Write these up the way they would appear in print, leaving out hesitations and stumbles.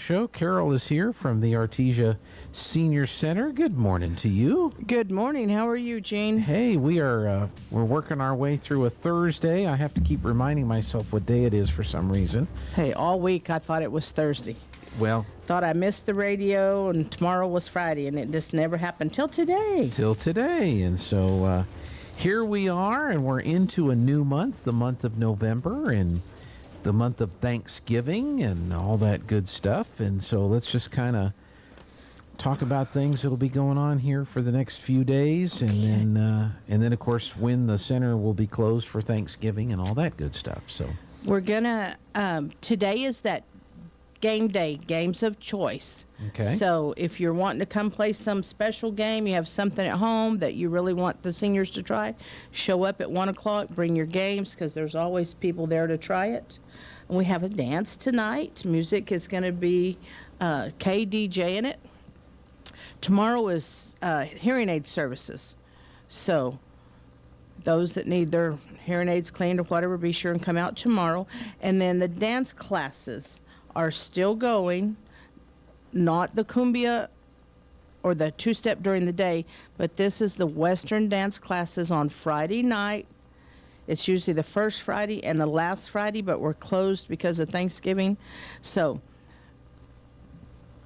show. Caryle is here from the Artesia Senior Center. Good morning to you. Good morning. How are you, Gene? Hey, we're working our way through a Thursday. I have to keep reminding myself what day it is for some reason. Hey, all week I thought it was Thursday. Well, Thought I missed the radio and tomorrow was Friday, and it just never happened till today. And so here we are, and we're into a new month, the month of November, and the month of Thanksgiving and all that good stuff. And so let's just kind of talk about things that'll be going on here for the next few days, and then of course when the center will be closed for Thanksgiving and all that good stuff. So We're gonna today is that game day, games of choice. Okay. So if you're wanting to come play some special game, you have something at home that you really want the seniors to try, show up at 1 o'clock, bring your games, because there's always people there to try it. And we have a dance tonight. Music is going to be KDJ in it. Tomorrow is hearing aid services. So those that need their hearing aids cleaned or whatever, be sure and come out tomorrow. And then the dance classes are still going, not the cumbia or the two-step during the day, but this is the Western dance classes on Friday night. It's usually the first Friday and the last Friday, but we're closed because of Thanksgiving. So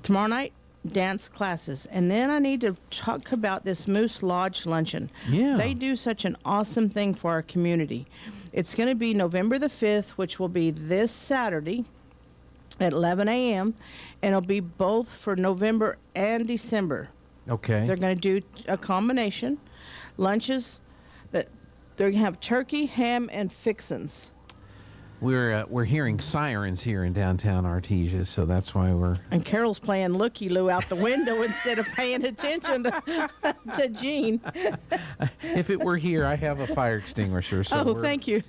tomorrow night, dance classes. And then I need to talk about this Moose Lodge Luncheon. Yeah. They do such an awesome thing for our community. It's going to be November the 5th, which will be this Saturday at 11 a.m., and it'll be both for November and December. okay. They're going to do a combination. Lunches that they're going to have turkey, ham, and fixins. We're hearing sirens here in downtown Artesia, so that's why we're... And Carol's playing looky-loo out the window instead of paying attention to Gene. If it were here, I have a fire extinguisher. So Thank you.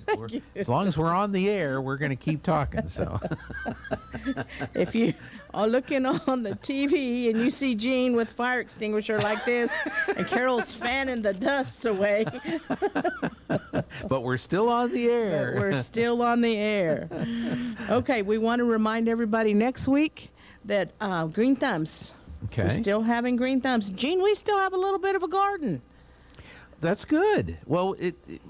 As long as we're on the air, we're going to keep talking. So If you are looking on the TV and you see Gene with fire extinguisher like this, and Carol's fanning the dust away, but we're still on the air. but we're still on the air. Okay, we want to remind everybody next week that Green Thumbs. Okay. We're still having Green Thumbs. Gene, we still have a little bit of a garden. That's good. Well,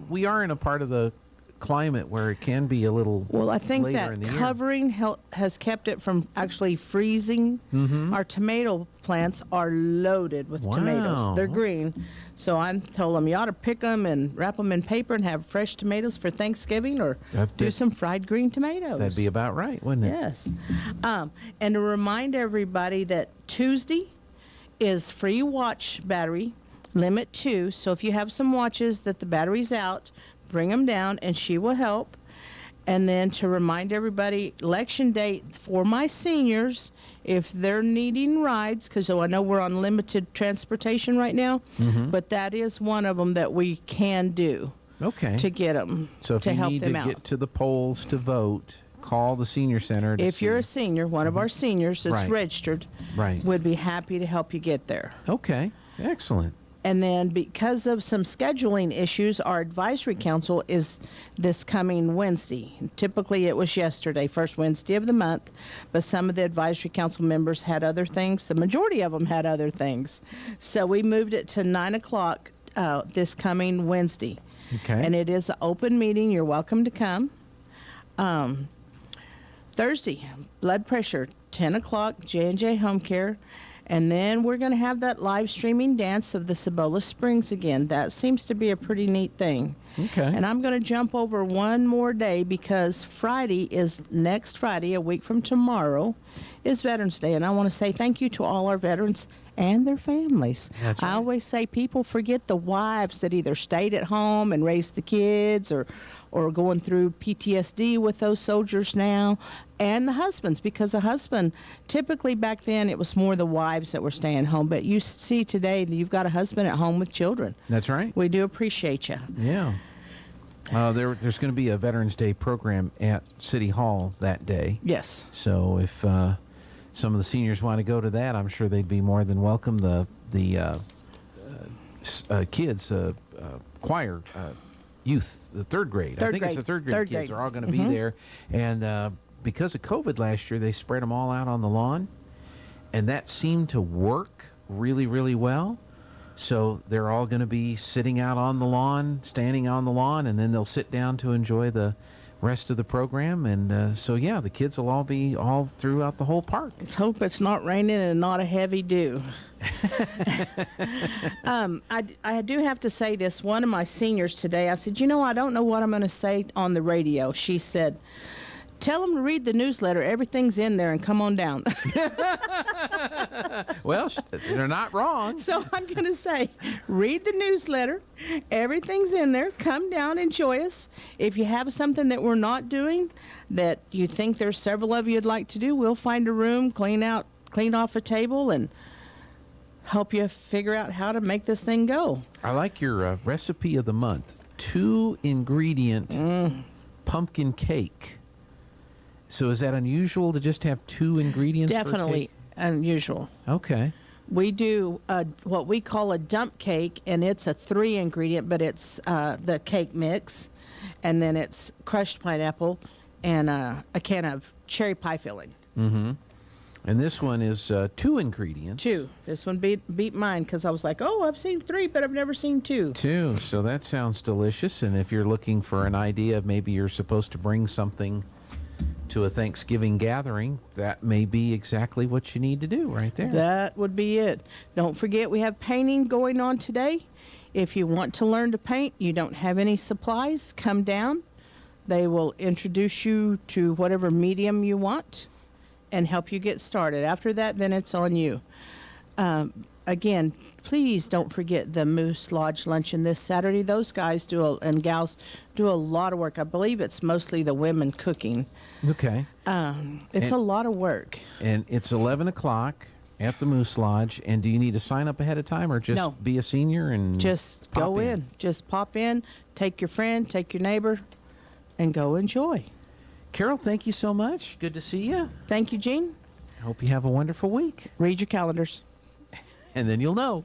we are in a part of the climate where it can be a little Well, I think later that in the year. covering has kept it from actually freezing. Mm-hmm. Our tomato plants are loaded with Wow. tomatoes. They're green. So I told them you ought to pick them and wrap them in paper and have fresh tomatoes for Thanksgiving, or do some fried green tomatoes. That'd be about right, wouldn't it? Yes. And to remind everybody that Tuesday is free watch battery, limit 2. So if you have some watches that the battery's out, bring them down and she will help. And then to remind everybody, election date for my seniors, if they're needing rides, because I know we're on limited transportation right now, but that is one of them that we can do Okay. to get them, So if to you help need them to out. get to the polls to vote, call the senior center. If you're a senior, one of our seniors that's Right. registered, Right. would be happy to help you get there. Okay. Excellent. And then because of some scheduling issues, our advisory council is this coming Wednesday. Typically it was yesterday, first Wednesday of the month, but some of the advisory council members had other things. The majority of them had other things. So we moved it to 9 o'clock this coming Wednesday. Okay. And it is an open meeting. You're welcome to come. Thursday, blood pressure, 10 o'clock, J&J Home Care. And then we're going to have that live streaming dance of the Cibola Springs again. That seems to be a pretty neat thing. Okay. And I'm going to jump over one more day because Friday is next Friday, a week from tomorrow, is Veterans Day. And I want to say thank you to all our veterans and their families. That's right. I always say people forget the wives that either stayed at home and raised the kids or going through PTSD with those soldiers now, and the husbands, because the husband, typically back then it was more the wives that were staying home, but you see today that you've got a husband at home with children. That's right. We do appreciate you. Yeah. There's going to be a Veterans Day program at City Hall that day. Yes. So if some of the seniors want to go to that, I'm sure they'd be more than welcome. The kids, choir, youth, the third grade. I think it's the third grade kids are all going to be there. And because of COVID last year, they spread them all out on the lawn, and that seemed to work really, really well. So they're all going to be sitting out on the lawn, standing on the lawn, and then they'll sit down to enjoy the rest of the program. And so, yeah, the kids will all be all throughout the whole park. Let's hope it's not raining and not a heavy dew. I do have to say this. One of my seniors today, I said, I don't know what I'm going to say on the radio. She said, tell them to read the newsletter. Everything's in there and come on down. Well, they're not wrong. So I'm going to say, read the newsletter. Everything's in there. Come down, enjoy us. If you have something that we're not doing that you think there's several of you'd like to do, we'll find a room, clean off a table, and help you figure out how to make this thing go. I like your recipe of the month. 2-ingredient pumpkin cake. So is that unusual to just have 2 ingredients? Definitely for a cake? unusual. Okay. We do what we call a dump cake, and it's a 3-ingredient, but it's the cake mix, and then it's crushed pineapple and a can of cherry pie filling. Mm-hmm. And this one is 2 ingredients. 2. This one beat mine because I was like, I've seen 3, but I've never seen 2. 2. So that sounds delicious. And if you're looking for an idea, maybe you're supposed to bring something to a Thanksgiving gathering, that may be exactly what you need to do right there. That would be it. Don't forget, we have painting going on today. If you want to learn to paint, you don't have any supplies, come down. They will introduce you to whatever medium you want and help you get started. After that, then it's on you. Again, please don't forget the Moose Lodge Luncheon this Saturday. Those guys and gals do a lot of work. I believe it's mostly the women cooking. Okay. It's a lot of work. And it's 11 o'clock at the Moose Lodge. And do you need to sign up ahead of time or just No. be a senior and Just go in. Just pop in, take your friend, take your neighbor, and go enjoy. Carol, thank you so much. Good to see you. Thank you, Jean. Hope you have a wonderful week. Read your calendars. And then you'll know.